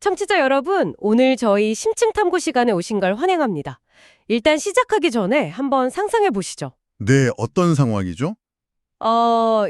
청취자 여러분, 오늘 저희 심층 탐구 시간에 오신 걸 환영합니다. 일단 시작하기 전에 한번 상상해 보시죠. 네, 어떤 상황이죠?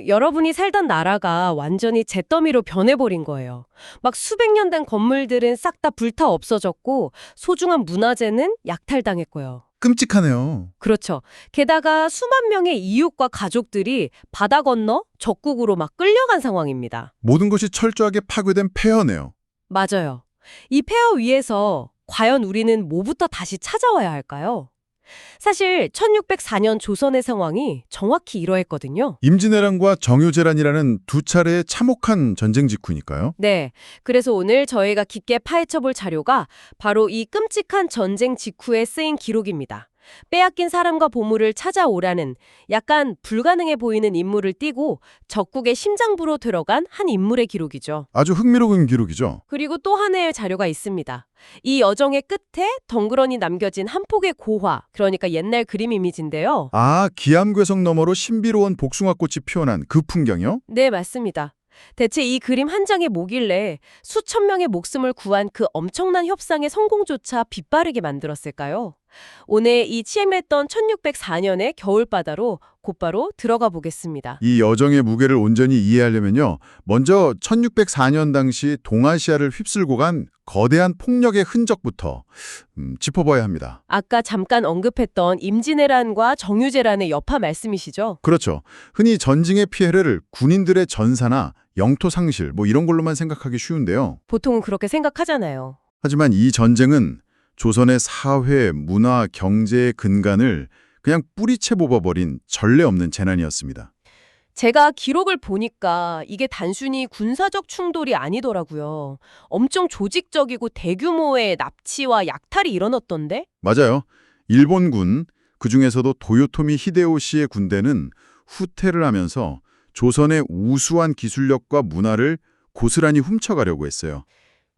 여러분이 살던 나라가 완전히 잿더미로 변해버린 거예요. 막 수백 년 된 건물들은 싹 다 불타 없어졌고 소중한 문화재는 약탈당했고요. 끔찍하네요. 그렇죠. 게다가 수만 명의 이웃과 가족들이 바다 건너 적국으로 막 끌려간 상황입니다. 모든 것이 철저하게 파괴된 폐허네요. 맞아요. 이 폐허 위에서 과연 우리는 뭐부터 다시 찾아와야 할까요? 사실 1604년 조선의 상황이 정확히 이러했거든요. 임진왜란과 정유재란이라는 두 차례의 참혹한 전쟁 직후니까요. 네, 그래서 오늘 저희가 깊게 파헤쳐 볼 자료가 바로 이 끔찍한 전쟁 직후에 쓰인 기록입니다. 빼앗긴 사람과 보물을 찾아오라는 약간 불가능해 보이는 임무를 띠고 적국의 심장부로 들어간 한 인물의 기록이죠. 아주 흥미로운 기록이죠. 그리고 또 하나의 자료가 있습니다. 이 여정의 끝에 덩그러니 남겨진 한 폭의 고화, 그러니까 옛날 그림 이미지인데요. 아, 기암괴석 너머로 신비로운 복숭아꽃이 피어난 그 풍경이요? 네, 맞습니다. 대체 이 그림 한 장에 뭐길래 수천 명의 목숨을 구한 그 엄청난 협상의 성공조차 빗바르게 만들었을까요? 오늘 이 치밀했던 1604년의 겨울바다로 곧바로 들어가 보겠습니다. 이 여정의 무게를 온전히 이해하려면요. 먼저 1604년 당시 동아시아를 휩쓸고 간 거대한 폭력의 흔적부터 짚어봐야 합니다. 아까 잠깐 언급했던 임진왜란과 정유재란의 여파 말씀이시죠? 그렇죠. 흔히 전쟁의 피해를 군인들의 전사나 영토 상실 이런 걸로만 생각하기 쉬운데요. 보통은 그렇게 생각하잖아요. 하지만 이 전쟁은 조선의 사회, 문화, 경제의 근간을 그냥 뿌리채 뽑아버린 전례 없는 재난이었습니다. 제가 기록을 보니까 이게 단순히 군사적 충돌이 아니더라고요. 엄청 조직적이고 대규모의 납치와 약탈이 일어났던데? 맞아요. 일본군, 그중에서도 도요토미 히데요시의 군대는 후퇴를 하면서 조선의 우수한 기술력과 문화를 고스란히 훔쳐가려고 했어요.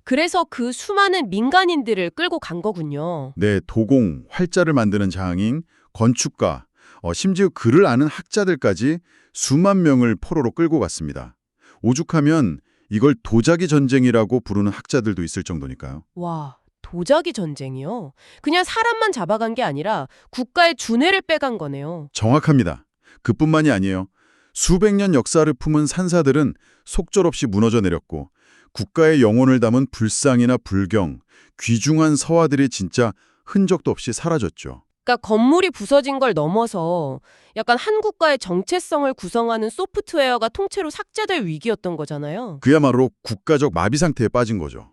그래서 그 수많은 민간인들을 끌고 간 거군요. 네, 도공, 활자를 만드는 장인, 건축가, 심지어 글을 아는 학자들까지 수만 명을 포로로 끌고 갔습니다. 오죽하면 이걸 도자기 전쟁이라고 부르는 학자들도 있을 정도니까요. 와, 도자기 전쟁이요? 그냥 사람만 잡아간 게 아니라 국가의 준회를 빼간 거네요. 정확합니다. 그뿐만이 아니에요. 수백 년 역사를 품은 산사들은 속절없이 무너져 내렸고 국가의 영혼을 담은 불상이나 불경, 귀중한 서화들이 진짜 흔적도 없이 사라졌죠. 그러니까 건물이 부서진 걸 넘어서 약간 한 국가의 정체성을 구성하는 소프트웨어가 통째로 삭제될 위기였던 거잖아요. 그야말로 국가적 마비 상태에 빠진 거죠.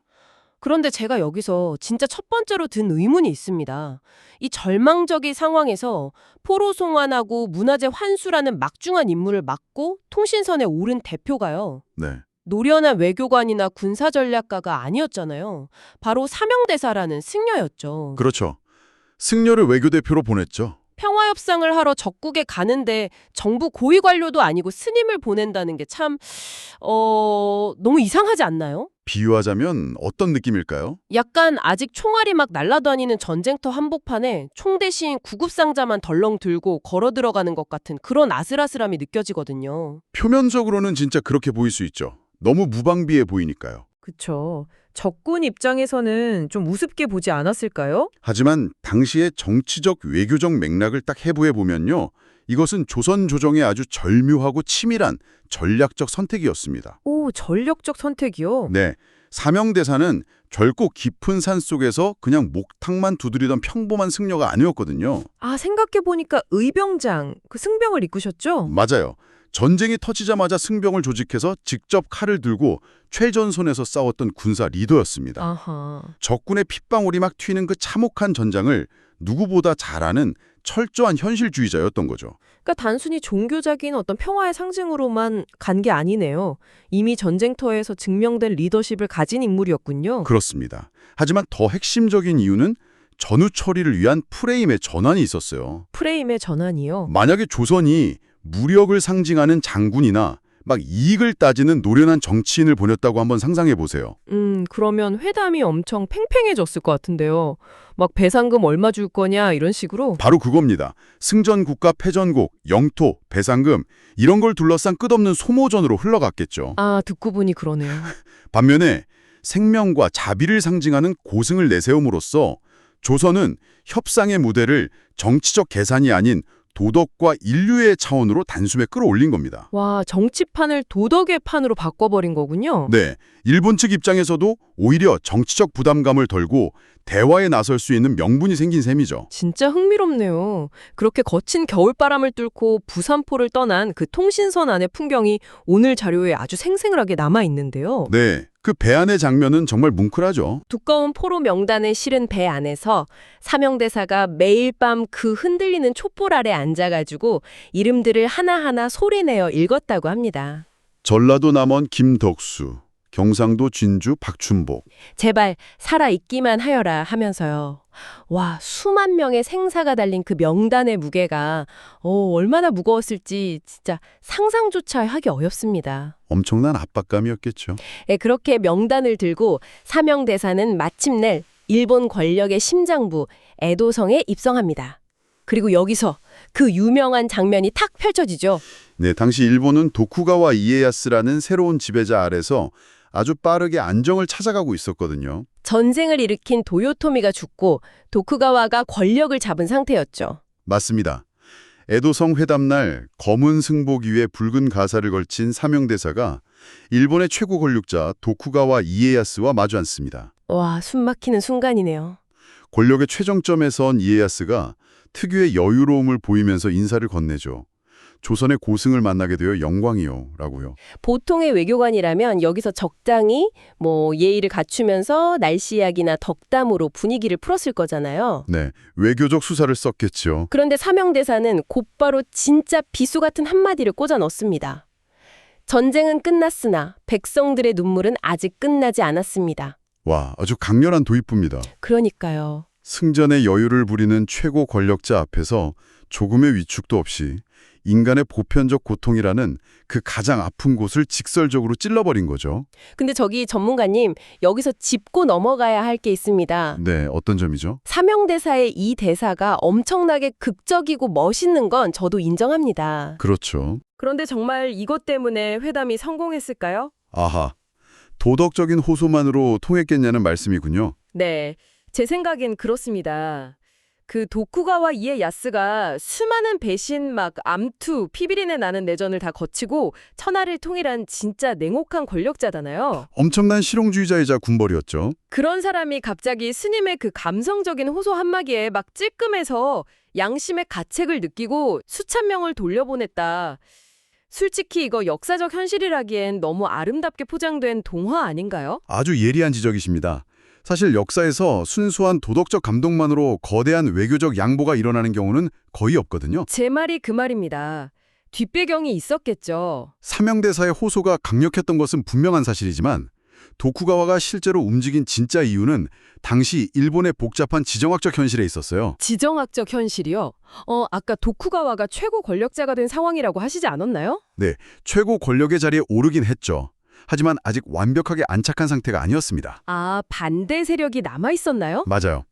그런데 제가 여기서 진짜 첫 번째로 든 의문이 있습니다. 이 절망적인 상황에서 포로 송환하고 문화재 환수라는 막중한 임무를 맡고 통신선에 오른 대표가요. 네. 노련한 외교관이나 군사전략가가 아니었잖아요. 바로 사명대사라는 승려였죠. 그렇죠. 승려를 외교대표로 보냈죠. 평화협상을 하러 적국에 가는데 정부 고위 관료도 아니고 스님을 보낸다는 게 참, 너무 이상하지 않나요? 비유하자면 어떤 느낌일까요? 약간 아직 총알이 막 날아다니는 전쟁터 한복판에 총 대신 구급상자만 덜렁 들고 걸어 들어가는 것 같은 그런 아슬아슬함이 느껴지거든요. 표면적으로는 진짜 그렇게 보일 수 있죠. 너무 무방비해 보이니까요. 그쵸. 적군 입장에서는 좀 우습게 보지 않았을까요? 하지만 당시의 정치적 외교적 맥락을 딱 해부해 보면요. 이것은 조선 조정의 아주 절묘하고 치밀한 전략적 선택이었습니다. 오, 전력적 선택이요? 네, 사명대사는 결코 깊은 산 속에서 그냥 목탁만 두드리던 평범한 승려가 아니었거든요. 아, 생각해보니까 의병장, 그 승병을 이끄셨죠? 맞아요. 전쟁이 터지자마자 승병을 조직해서 직접 칼을 들고 최전선에서 싸웠던 군사 리더였습니다. 아하. 적군의 핏방울이 막 튀는 그 참혹한 전장을 누구보다 잘 아는 철저한 현실주의자였던 거죠. 그러니까 단순히 종교적인 어떤 평화의 상징으로만 간 게 아니네요. 이미 전쟁터에서 증명된 리더십을 가진 인물이었군요. 그렇습니다. 하지만 더 핵심적인 이유는 전후 처리를 위한 프레임의 전환이 있었어요. 프레임의 전환이요. 만약에 조선이 무력을 상징하는 장군이나 막 이익을 따지는 노련한 정치인을 보냈다고 한번 상상해 보세요. 그러면 회담이 엄청 팽팽해졌을 것 같은데요. 막 배상금 얼마 줄 거냐 이런 식으로. 바로 그겁니다. 승전국과 패전국, 영토, 배상금 이런 걸 둘러싼 끝없는 소모전으로 흘러갔겠죠. 아, 듣고 보니 그러네요. 반면에 생명과 자비를 상징하는 고승을 내세움으로써 조선은 협상의 무대를 정치적 계산이 아닌 도덕과 인류의 차원으로 단숨에 끌어올린 겁니다. 와, 정치판을 도덕의 판으로 바꿔버린 거군요. 네, 일본 측 입장에서도 오히려 정치적 부담감을 덜고 대화에 나설 수 있는 명분이 생긴 셈이죠. 진짜 흥미롭네요. 그렇게 거친 겨울바람을 뚫고 부산포를 떠난 그 통신선 안의 풍경이 오늘 자료에 아주 생생하게 남아있는데요. 네, 그 배 안의 장면은 정말 뭉클하죠. 두꺼운 포로 명단을 실은 배 안에서 사명대사가 매일 밤 그 흔들리는 촛불 아래 앉아가지고 이름들을 하나하나 소리내어 읽었다고 합니다. 전라도 남원 김덕수, 경상도 진주 박춘복. 제발 살아있기만 하여라 하면서요. 와, 수만 명의 생사가 달린 그 명단의 무게가 얼마나 무거웠을지 진짜 상상조차 하기 어렵습니다. 엄청난 압박감이었겠죠. 예, 그렇게 명단을 들고 사명대사는 마침내 일본 권력의 심장부 에도성에 입성합니다. 그리고 여기서 그 유명한 장면이 탁 펼쳐지죠. 네, 당시 일본은 도쿠가와 이에야스라는 새로운 지배자 아래서 아주 빠르게 안정을 찾아가고 있었거든요. 전쟁을 일으킨 도요토미가 죽고 도쿠가와가 권력을 잡은 상태였죠. 맞습니다. 에도성 회담 날 검은 승복 위에 붉은 가사를 걸친 사명대사가 일본의 최고 권력자 도쿠가와 이에야스와 마주 앉습니다. 와, 숨막히는 순간이네요. 권력의 최정점에 선 이에야스가 특유의 여유로움을 보이면서 인사를 건네죠. 조선의 고승을 만나게 되어 영광이요 라고요. 보통의 외교관이라면 여기서 적당히 예의를 갖추면서 날씨 이야기나 덕담으로 분위기를 풀었을 거잖아요. 네, 외교적 수사를 썼겠죠. 그런데 사명대사는 곧바로 진짜 비수 같은 한마디를 꽂아 넣습니다. 전쟁은 끝났으나 백성들의 눈물은 아직 끝나지 않았습니다. 와, 아주 강렬한 도입부입니다. 그러니까요. 승전의 여유를 부리는 최고 권력자 앞에서 조금의 위축도 없이 인간의 보편적 고통이라는 그 가장 아픈 곳을 직설적으로 찔러버린 거죠. 근데 저기 전문가님, 여기서 짚고 넘어가야 할 게 있습니다. 네, 어떤 점이죠? 사명대사의 이 대사가 엄청나게 극적이고 멋있는 건 저도 인정합니다. 그렇죠. 그런데 정말 이것 때문에 회담이 성공했을까요? 아하, 도덕적인 호소만으로 통했겠냐는 말씀이군요. 네, 제 생각엔 그렇습니다. 그 도쿠가와 이에야스가 수많은 배신, 암투, 피비린내 나는 내전을 다 거치고 천하를 통일한 진짜 냉혹한 권력자잖아요. 엄청난 실용주의자이자 군벌이었죠. 그런 사람이 갑자기 스님의 그 감성적인 호소 한마디에 막 찔끔해서 양심의 가책을 느끼고 수천 명을 돌려보냈다. 솔직히 이거 역사적 현실이라기엔 너무 아름답게 포장된 동화 아닌가요? 아주 예리한 지적이십니다. 사실 역사에서 순수한 도덕적 감동만으로 거대한 외교적 양보가 일어나는 경우는 거의 없거든요. 제 말이 그 말입니다. 뒷배경이 있었겠죠. 사명대사의 호소가 강력했던 것은 분명한 사실이지만 도쿠가와가 실제로 움직인 진짜 이유는 당시 일본의 복잡한 지정학적 현실에 있었어요. 지정학적 현실이요? 아까 도쿠가와가 최고 권력자가 된 상황이라고 하시지 않았나요? 네, 최고 권력의 자리에 오르긴 했죠. 하지만 아직 완벽하게 안착한 상태가 아니었습니다. 아, 반대 세력이 남아있었나요? 맞아요.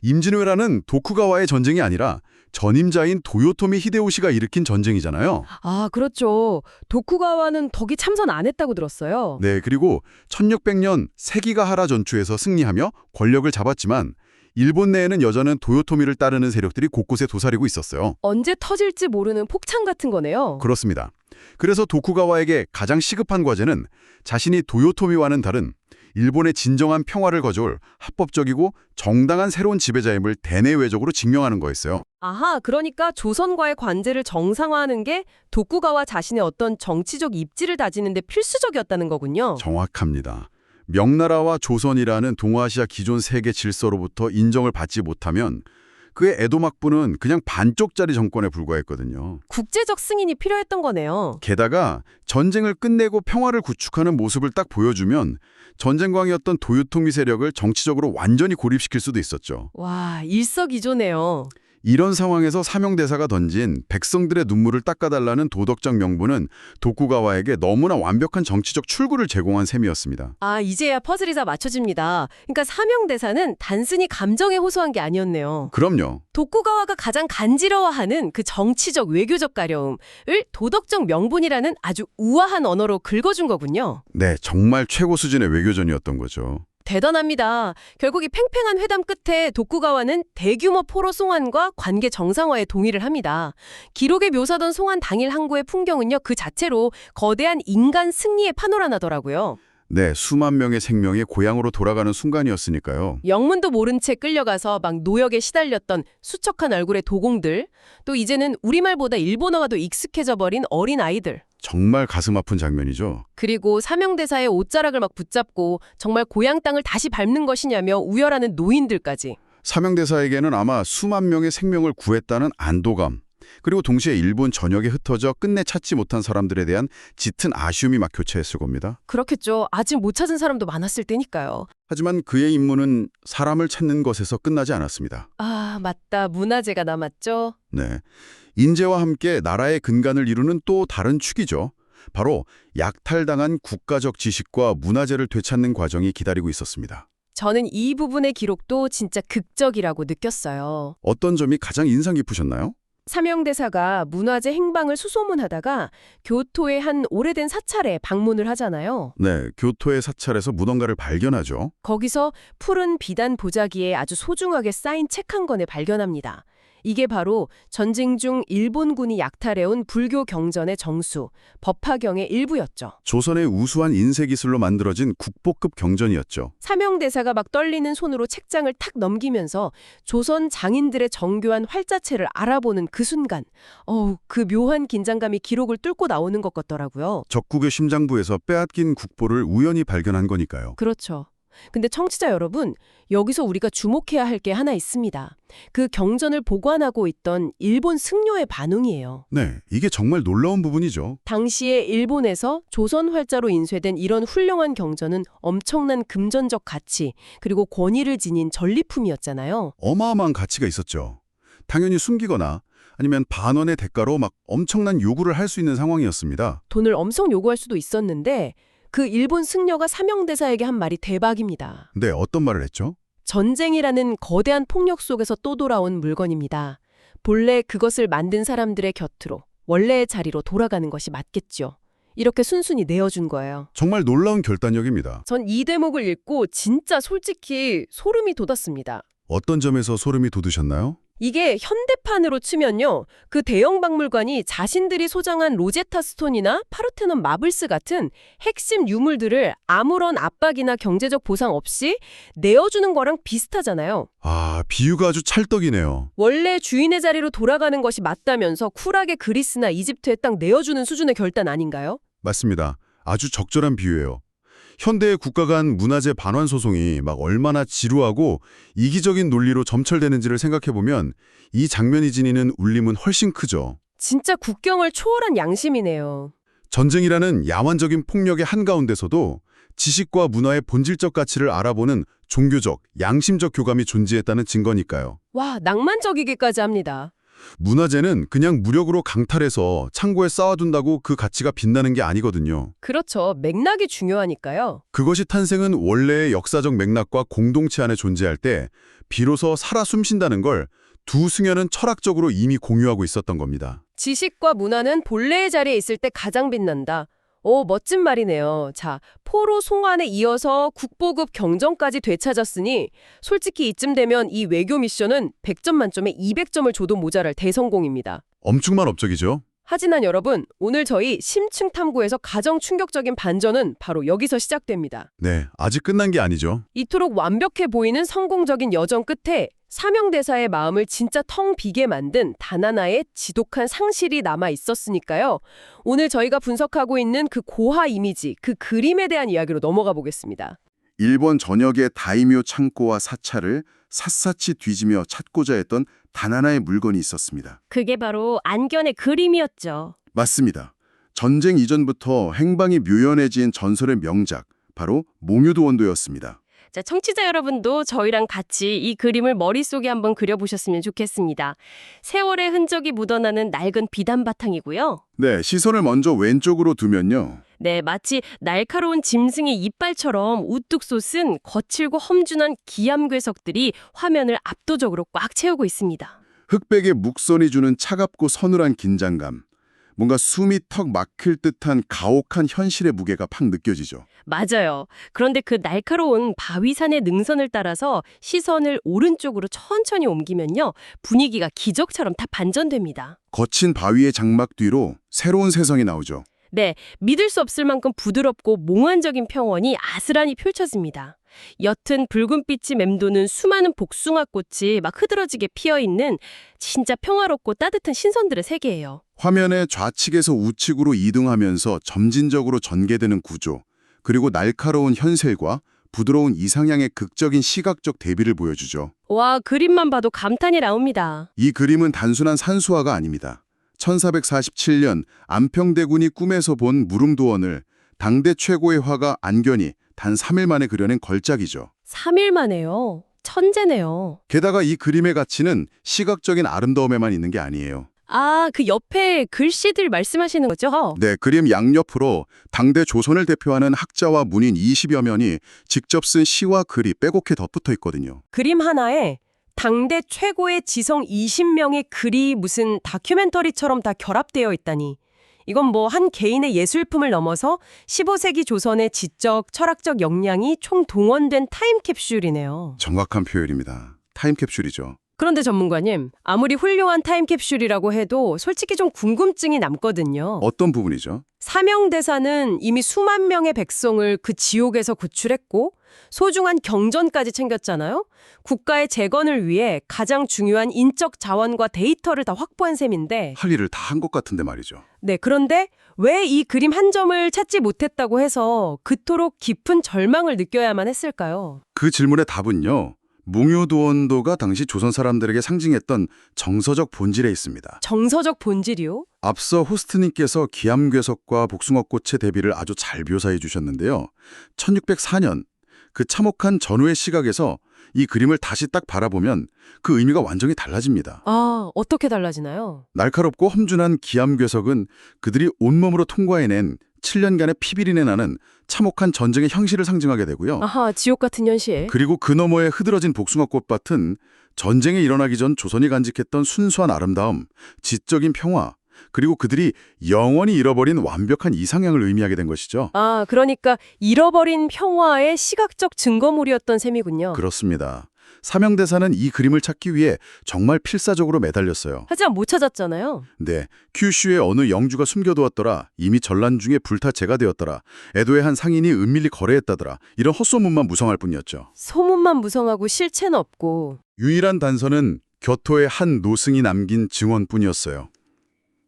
임진왜란은 도쿠가와의 전쟁이 아니라 전임자인 도요토미 히데요시가 일으킨 전쟁이잖아요. 아, 그렇죠. 도쿠가와는 덕이 참선 안 했다고 들었어요. 네, 그리고 1600년 세기가하라 전투에서 승리하며 권력을 잡았지만 일본 내에는 여전히 도요토미를 따르는 세력들이 곳곳에 도사리고 있었어요. 언제 터질지 모르는 폭탄 같은 거네요. 그렇습니다. 그래서 도쿠가와에게 가장 시급한 과제는 자신이 도요토미와는 다른 일본의 진정한 평화를 거저올 합법적이고 정당한 새로운 지배자임을 대내외적으로 증명하는 거였어요. 아하, 그러니까 조선과의 관계를 정상화하는 게 도쿠가와 자신의 어떤 정치적 입지를 다지는 데 필수적이었다는 거군요. 정확합니다. 명나라와 조선이라는 동아시아 기존 세계 질서로부터 인정을 받지 못하면 그의 에도 막부는 그냥 반쪽짜리 정권에 불과했거든요. 국제적 승인이 필요했던 거네요. 게다가 전쟁을 끝내고 평화를 구축하는 모습을 딱 보여주면 전쟁광이었던 도요토미 세력을 정치적으로 완전히 고립시킬 수도 있었죠. 와, 일석이조네요. 이런 상황에서 사명대사가 던진 백성들의 눈물을 닦아달라는 도덕적 명분은 도쿠가와에게 너무나 완벽한 정치적 출구를 제공한 셈이었습니다. 아, 이제야 퍼즐이 다 맞춰집니다. 그러니까 사명대사는 단순히 감정에 호소한 게 아니었네요. 그럼요. 도쿠가와가 가장 간지러워하는 그 정치적 외교적 가려움을 도덕적 명분이라는 아주 우아한 언어로 긁어준 거군요. 네, 정말 최고 수준의 외교전이었던 거죠. 대단합니다. 결국 이 팽팽한 회담 끝에 도쿠가와는 대규모 포로 송환과 관계 정상화에 동의를 합니다. 기록에 묘사던 송환 당일 항구의 풍경은요, 그 자체로 거대한 인간 승리의 파노라마더라고요. 네, 수만 명의 생명이 고향으로 돌아가는 순간이었으니까요. 영문도 모른 채 끌려가서 막 노역에 시달렸던 수척한 얼굴의 도공들, 또 이제는 우리말보다 일본어가 더 익숙해져 버린 어린 아이들, 정말 가슴 아픈 장면이죠. 그리고 사명대사의 옷자락을 막 붙잡고 정말 고향 땅을 다시 밟는 것이냐며 우열하는 노인들까지. 사명대사에게는 아마 수만 명의 생명을 구했다는 안도감, 그리고 동시에 일본 전역에 흩어져 끝내 찾지 못한 사람들에 대한 짙은 아쉬움이 막 교차했을 겁니다. 그렇겠죠. 아직 못 찾은 사람도 많았을 테니까요. 하지만 그의 임무는 사람을 찾는 것에서 끝나지 않았습니다. 아, 맞다. 문화재가 남았죠. 네, 인재와 함께 나라의 근간을 이루는 또 다른 축이죠. 바로 약탈당한 국가적 지식과 문화재를 되찾는 과정이 기다리고 있었습니다. 저는 이 부분의 기록도 진짜 극적이라고 느꼈어요. 어떤 점이 가장 인상 깊으셨나요? 사명대사가 문화재 행방을 수소문하다가 교토의 한 오래된 사찰에 방문을 하잖아요. 네, 교토의 사찰에서 무언가를 발견하죠. 거기서 푸른 비단 보자기에 아주 소중하게 쌓인 책 한 권을 발견합니다. 이게 바로 전쟁 중 일본군이 약탈해온 불교 경전의 정수, 법화경의 일부였죠. 조선의 우수한 인쇄기술로 만들어진 국보급 경전이었죠. 사명대사가 막 떨리는 손으로 책장을 탁 넘기면서 조선 장인들의 정교한 활자체를 알아보는 그 순간, 그 묘한 긴장감이 기록을 뚫고 나오는 것 같더라고요. 적국의 심장부에서 빼앗긴 국보를 우연히 발견한 거니까요. 그렇죠. 근데 청취자 여러분, 여기서 우리가 주목해야 할 게 하나 있습니다. 그 경전을 보관하고 있던 일본 승려의 반응이에요. 네, 이게 정말 놀라운 부분이죠. 당시에 일본에서 조선 활자로 인쇄된 이런 훌륭한 경전은 엄청난 금전적 가치, 그리고 권위를 지닌 전리품이었잖아요. 어마어마한 가치가 있었죠. 당연히 숨기거나 아니면 반원의 대가로 막 엄청난 요구를 할 수 있는 상황이었습니다. 돈을 엄청 요구할 수도 있었는데 그 일본 승려가 사명대사에게 한 말이 대박입니다. 네, 어떤 말을 했죠? 전쟁이라는 거대한 폭력 속에서 또 돌아온 물건입니다. 본래 그것을 만든 사람들의 곁으로, 원래의 자리로 돌아가는 것이 맞겠죠. 이렇게 순순히 내어준 거예요. 정말 놀라운 결단력입니다. 전 이 대목을 읽고 진짜 솔직히 소름이 돋았습니다. 어떤 점에서 소름이 돋으셨나요? 이게 현대판으로 치면요. 그 대형 박물관이 자신들이 소장한 로제타 스톤이나 파르테논 마블스 같은 핵심 유물들을 아무런 압박이나 경제적 보상 없이 내어주는 거랑 비슷하잖아요. 아, 비유가 아주 찰떡이네요. 원래 주인의 자리로 돌아가는 것이 맞다면서 쿨하게 그리스나 이집트에 딱 내어주는 수준의 결단 아닌가요? 맞습니다. 아주 적절한 비유예요. 현대의 국가 간 문화재 반환 소송이 막 얼마나 지루하고 이기적인 논리로 점철되는지를 생각해보면 이 장면이 지니는 울림은 훨씬 크죠. 진짜 국경을 초월한 양심이네요. 전쟁이라는 야만적인 폭력의 한가운데서도 지식과 문화의 본질적 가치를 알아보는 종교적, 양심적 교감이 존재했다는 증거니까요. 와, 낭만적이기까지 합니다. 문화재는 그냥 무력으로 강탈해서 창고에 쌓아둔다고 그 가치가 빛나는 게 아니거든요. 그렇죠. 맥락이 중요하니까요. 그것이 탄생은 원래의 역사적 맥락과 공동체 안에 존재할 때 비로소 살아 숨쉰다는 걸 두 승려는 철학적으로 이미 공유하고 있었던 겁니다. 지식과 문화는 본래의 자리에 있을 때 가장 빛난다. 멋진 말이네요. 자, 포로 송환에 이어서 국보급 경전까지 되찾았으니 솔직히 이쯤 되면 이 외교 미션은 100점 만점에 200점을 줘도 모자랄 대성공입니다. 엄청난 업적이죠. 하지만 여러분, 오늘 저희 심층 탐구에서 가장 충격적인 반전은 바로 여기서 시작됩니다. 네, 아직 끝난 게 아니죠. 이토록 완벽해 보이는 성공적인 여정 끝에 사명대사의 마음을 진짜 텅 비게 만든 단 하나의 지독한 상실이 남아 있었으니까요. 오늘 저희가 분석하고 있는 그 고화 이미지, 그 그림에 대한 이야기로 넘어가 보겠습니다. 일본 전역의 다이묘 창고와 사찰을 샅샅이 뒤지며 찾고자 했던 단 하나의 물건이 있었습니다. 그게 바로 안견의 그림이었죠. 맞습니다. 전쟁 이전부터 행방이 묘연해진 전설의 명작, 바로 몽유도 원도였습니다. 자, 청취자 여러분도 저희랑 같이 이 그림을 머릿속에 한번 그려보셨으면 좋겠습니다. 세월의 흔적이 묻어나는 낡은 비단 바탕이고요. 네, 시선을 먼저 왼쪽으로 두면요. 네, 마치 날카로운 짐승의 이빨처럼 우뚝 솟은 거칠고 험준한 기암괴석들이 화면을 압도적으로 꽉 채우고 있습니다. 흑백의 묵선이 주는 차갑고 서늘한 긴장감. 뭔가 숨이 턱 막힐 듯한 가혹한 현실의 무게가 팍 느껴지죠. 맞아요. 그런데 그 날카로운 바위산의 능선을 따라서 시선을 오른쪽으로 천천히 옮기면요. 분위기가 기적처럼 다 반전됩니다. 거친 바위의 장막 뒤로 새로운 세상이 나오죠. 네, 믿을 수 없을 만큼 부드럽고 몽환적인 평원이 아스란히 펼쳐집니다. 옅은 붉은빛이 맴도는 수많은 복숭아꽃이 막 흐드러지게 피어있는 진짜 평화롭고 따뜻한 신선들의 세계예요. 화면의 좌측에서 우측으로 이동하면서 점진적으로 전개되는 구조, 그리고 날카로운 현실과 부드러운 이상향의 극적인 시각적 대비를 보여주죠. 와, 그림만 봐도 감탄이 나옵니다. 이 그림은 단순한 산수화가 아닙니다. 1447년 안평대군이 꿈에서 본 무릉도원을 당대 최고의 화가 안견이 단 3일 만에 그려낸 걸작이죠. 3일 만에요. 천재네요. 게다가 이 그림의 가치는 시각적인 아름다움에만 있는 게 아니에요. 아, 그 옆에 글씨들 말씀하시는 거죠? 네, 그림 양옆으로 당대 조선을 대표하는 학자와 문인 20여 명이 직접 쓴 시와 글이 빼곡히 덧붙어 있거든요. 그림 하나에 당대 최고의 지성 20명의 글이 무슨 다큐멘터리처럼 다 결합되어 있다니. 이건 뭐 한 개인의 예술품을 넘어서 15세기 조선의 지적, 철학적 역량이 총동원된 타임캡슐이네요. 정확한 표현입니다. 타임캡슐이죠. 그런데 전문가님, 아무리 훌륭한 타임캡슐이라고 해도 솔직히 좀 궁금증이 남거든요. 어떤 부분이죠? 사명대사는 이미 수만 명의 백성을 그 지옥에서 구출했고 소중한 경전까지 챙겼잖아요. 국가의 재건을 위해 가장 중요한 인적 자원과 데이터를 다 확보한 셈인데 할 일을 다 한 것 같은데 말이죠. 네, 그런데 왜 이 그림 한 점을 찾지 못했다고 해서 그토록 깊은 절망을 느껴야만 했을까요? 그 질문의 답은요. 몽유도원도가 당시 조선 사람들에게 상징했던 정서적 본질에 있습니다. 정서적 본질이요? 앞서 호스트님께서 기암괴석과 복숭아꽃의 대비를 아주 잘 묘사해 주셨는데요. 1604년 그 참혹한 전후의 시각에서 이 그림을 다시 딱 바라보면 그 의미가 완전히 달라집니다. 아, 어떻게 달라지나요? 날카롭고 험준한 기암괴석은 그들이 온몸으로 통과해낸 7년간의 피비린내 나는 참혹한 전쟁의 형실을 상징하게 되고요. 아하, 지옥 같은 현실. 그리고 그 너머에 흐드러진 복숭아꽃밭은 전쟁이 일어나기 전 조선이 간직했던 순수한 아름다움, 지적인 평화, 그리고 그들이 영원히 잃어버린 완벽한 이상향을 의미하게 된 것이죠. 아, 그러니까 잃어버린 평화의 시각적 증거물이었던 셈이군요. 그렇습니다. 사명대사는 이 그림을 찾기 위해 정말 필사적으로 매달렸어요. 하지만 못 찾았잖아요. 네, 큐슈의 어느 영주가 숨겨두었더라. 이미 전란 중에 불타 재가 되었더라. 에도의 한 상인이 은밀히 거래했다더라. 이런 헛소문만 무성할 뿐이었죠. 소문만 무성하고 실체는 없고. 유일한 단서는 교토의 한 노승이 남긴 증언뿐이었어요.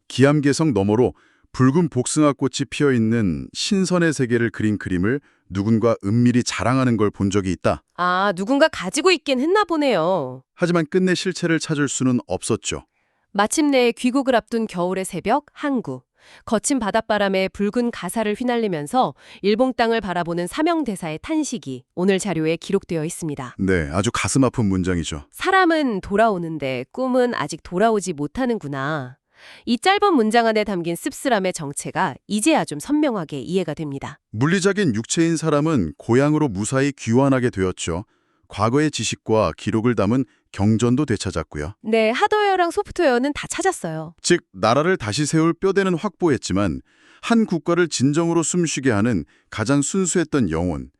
기암괴석 너머로 붉은 복숭아꽃이 피어있는 신선의 세계를 그린 그림을 누군가 은밀히 자랑하는 걸 본 적이 있다. 아, 누군가 가지고 있긴 했나 보네요. 하지만 끝내 실체를 찾을 수는 없었죠. 마침내 귀국을 앞둔 겨울의 새벽, 항구. 거친 바닷바람에 붉은 가사를 휘날리면서 일본 땅을 바라보는 사명대사의 탄식이 오늘 자료에 기록되어 있습니다. 네, 아주 가슴 아픈 문장이죠. 사람은 돌아오는데 꿈은 아직 돌아오지 못하는구나. 이 짧은 문장 안에 담긴 씁쓸함의 정체가 이제야 좀 선명하게 이해가 됩니다. 물리적인 육체인 사람은 고향으로 무사히 귀환하게 되었죠. 과거의 지식과 기록을 담은 경전도 되찾았고요. 네, 하드웨어랑 소프트웨어는 다 찾았어요. 즉, 나라를 다시 세울 뼈대는 확보했지만 한 국가를 진정으로 숨쉬게 하는 가장 순수했던 영혼,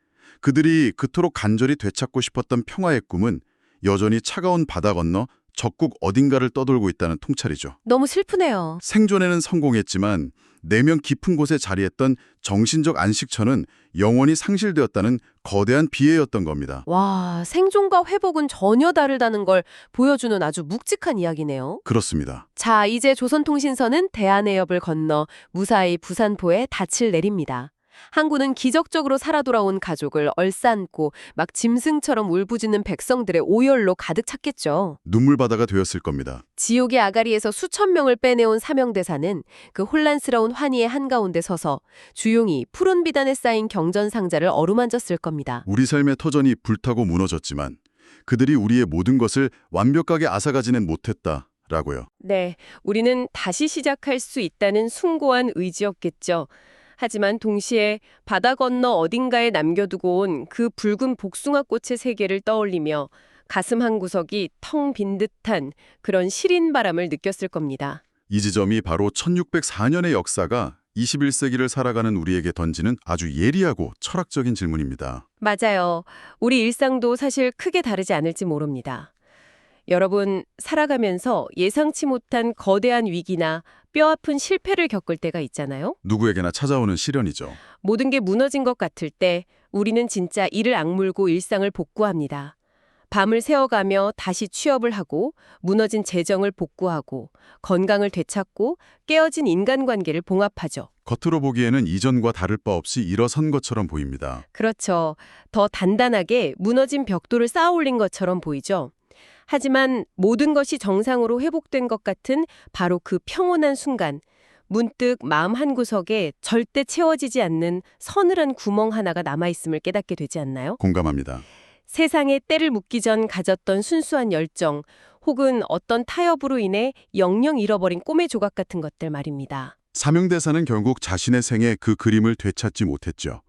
그들이 그토록 간절히 되찾고 싶었던 평화의 꿈은 여전히 차가운 바다 건너 적국 어딘가를 떠돌고 있다는 통찰이죠. 너무 슬프네요. 생존에는 성공했지만 내면 깊은 곳에 자리했던 정신적 안식처는 영원히 상실되었다는 거대한 비애였던 겁니다. 와, 생존과 회복은 전혀 다르다는 걸 보여주는 아주 묵직한 이야기네요. 그렇습니다. 자, 이제 조선통신선은 대한해협을 건너 무사히 부산포에 닻을 내립니다. 항구는 기적적으로 살아 돌아온 가족을 얼싸안고 막 짐승처럼 울부짖는 백성들의 오열로 가득 찼겠죠. 눈물바다가 되었을 겁니다. 지옥의 아가리에서 수천 명을 빼내온 사명대사는 그 혼란스러운 환희의 한가운데 서서 조용히 푸른 비단에 쌓인 경전상자를 어루만졌을 겁니다. 우리 삶의 터전이 불타고 무너졌지만 그들이 우리의 모든 것을 완벽하게 앗아가지는 못했다라고요. 네, 우리는 다시 시작할 수 있다는 숭고한 의지였겠죠. 하지만 동시에 바다 건너 어딘가에 남겨두고 온 그 붉은 복숭아꽃의 세계를 떠올리며 가슴 한 구석이 텅 빈 듯한 그런 시린 바람을 느꼈을 겁니다. 이 지점이 바로 1604년의 역사가 21세기를 살아가는 우리에게 던지는 아주 예리하고 철학적인 질문입니다. 맞아요. 우리 일상도 사실 크게 다르지 않을지 모릅니다. 여러분, 살아가면서 예상치 못한 거대한 위기나 뼈아픈 실패를 겪을 때가 있잖아요. 누구에게나 찾아오는 시련이죠. 모든 게 무너진 것 같을 때 우리는 진짜 이를 악물고 일상을 복구합니다. 밤을 새워가며 다시 취업을 하고 무너진 재정을 복구하고 건강을 되찾고 깨어진 인간관계를 봉합하죠. 겉으로 보기에는 이전과 다를 바 없이 일어선 것처럼 보입니다. 그렇죠. 더 단단하게 무너진 벽돌을 쌓아 올린 것처럼 보이죠. 하지만 모든 것이 정상으로 회복된 것 같은 바로 그 평온한 순간, 문득 마음 한구석에 절대 채워지지 않는 서늘한 구멍 하나가 남아있음을 깨닫게 되지 않나요? 공감합니다. 세상에 때를 묻기 전 가졌던 순수한 열정, 혹은 어떤 타협으로 인해 영영 잃어버린 꿈의 조각 같은 것들 말입니다. 사명대사는 결국 자신의 생에 그 그림을 되찾지 못했죠.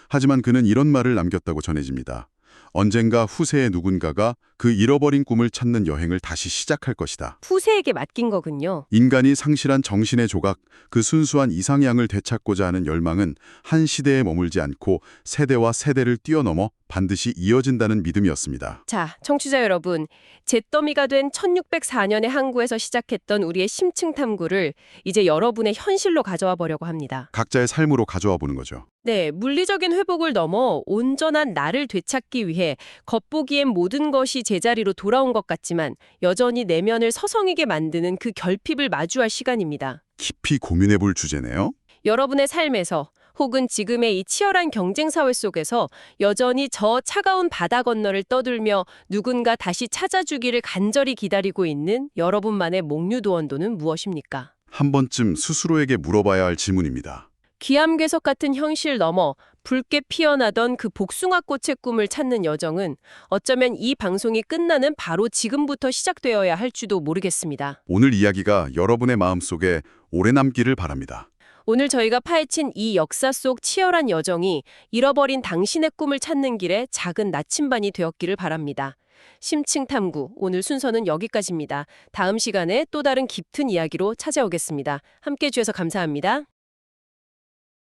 하지만 그는 이런 말을 남겼다고 전해집니다. 언젠가 후세의 누군가가 그 잃어버린 꿈을 찾는 여행을 다시 시작할 것이다. 후세에게 맡긴 거군요. 인간이 상실한 정신의 조각, 그 순수한 이상향을 되찾고자 하는 열망은 한 시대에 머물지 않고 세대와 세대를 뛰어넘어 반드시 이어진다는 믿음이었습니다. 자, 청취자 여러분, 잿더미가 된 1604년의 항구에서 시작했던 우리의 심층 탐구를 이제 여러분의 현실로 가져와 보려고 합니다. 각자의 삶으로 가져와 보는 거죠. 네, 물리적인 회복을 넘어 온전한 나를 되찾기 위해 겉보기엔 모든 것이 제자리로 돌아온 것 같지만 여전히 내면을 서성이게 만드는 그 결핍을 마주할 시간입니다. 깊이 고민해 볼 주제네요. 여러분의 삶에서 혹은 지금의 이 치열한 경쟁 사회 속에서 여전히 저 차가운 바다 건너를 떠들며 누군가 다시 찾아주기를 간절히 기다리고 있는 여러분만의 목류도원도는 무엇입니까? 한 번쯤 스스로에게 물어봐야 할 질문입니다. 기암괴석 같은 현실 넘어 붉게 피어나던 그 복숭아꽃의 꿈을 찾는 여정은 어쩌면 이 방송이 끝나는 바로 지금부터 시작되어야 할지도 모르겠습니다. 오늘 이야기가 여러분의 마음속에 오래 남기를 바랍니다. 오늘 저희가 파헤친 이 역사 속 치열한 여정이 잃어버린 당신의 꿈을 찾는 길에 작은 나침반이 되었기를 바랍니다. 심층 탐구, 오늘 순서는 여기까지입니다. 다음 시간에 또 다른 깊은 이야기로 찾아오겠습니다. 함께해 주셔서 감사합니다.